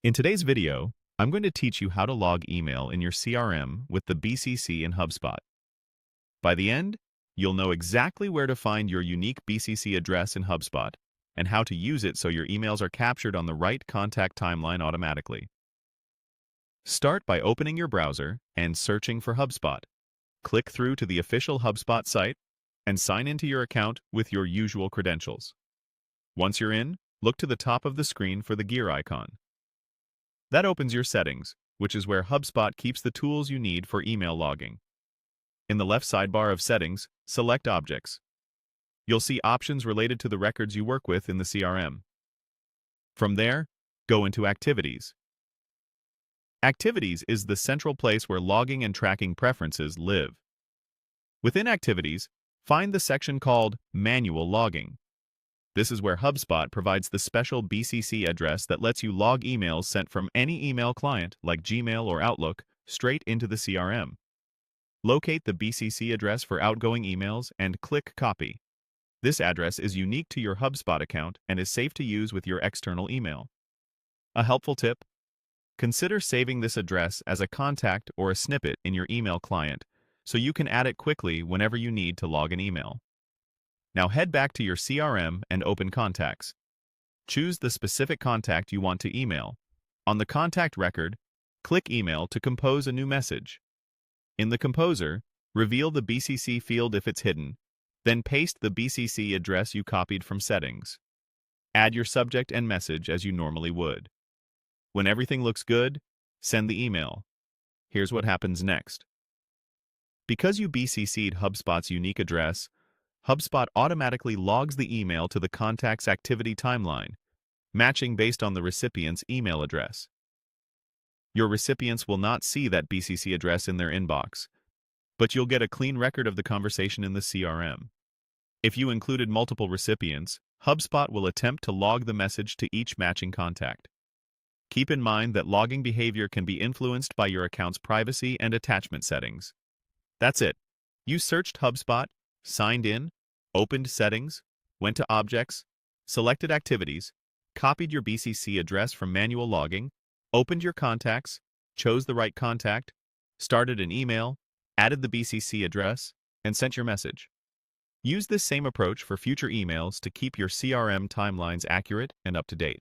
In today's video, I'm going to teach you how to log email in your CRM with the BCC in HubSpot. By the end, you'll know exactly where to find your unique BCC address in HubSpot and how to use it so your emails are captured on the right contact timeline automatically. Start by opening your browser and searching for HubSpot. Click through to the official HubSpot site and sign into your account with your usual credentials. Once you're in, look to the top of the screen for the gear icon. That opens your settings, which is where HubSpot keeps the tools you need for email logging. In the left sidebar of Settings, select Objects. You'll see options related to the records you work with in the CRM. From there, go into Activities. Activities is the central place where logging and tracking preferences live. Within Activities, find the section called Manual Logging. This is where HubSpot provides the special BCC address that lets you log emails sent from any email client, like Gmail or Outlook, straight into the CRM. Locate the BCC address for outgoing emails and click Copy. This address is unique to your HubSpot account and is safe to use with your external email. A helpful tip: consider saving this address as a contact or a snippet in your email client so you can add it quickly whenever you need to log an email. Now head back to your CRM and open Contacts. Choose the specific contact you want to email. On the contact record, click Email to compose a new message. In the composer, reveal the BCC field if it's hidden, then paste the BCC address you copied from Settings. Add your subject and message as you normally would. When everything looks good, send the email. Here's what happens next. Because you BCC'd HubSpot's unique address, HubSpot automatically logs the email to the contact's activity timeline, matching based on the recipient's email address. Your recipients will not see that BCC address in their inbox, but you'll get a clean record of the conversation in the CRM. If you included multiple recipients, HubSpot will attempt to log the message to each matching contact. Keep in mind that logging behavior can be influenced by your account's privacy and attachment settings. That's it. You searched HubSpot, signed in, opened Settings, went to Objects, selected Activities, copied your BCC address from manual logging, opened your contacts, chose the right contact, started an email, added the BCC address, and sent your message. Use this same approach for future emails to keep your CRM timelines accurate and up to date.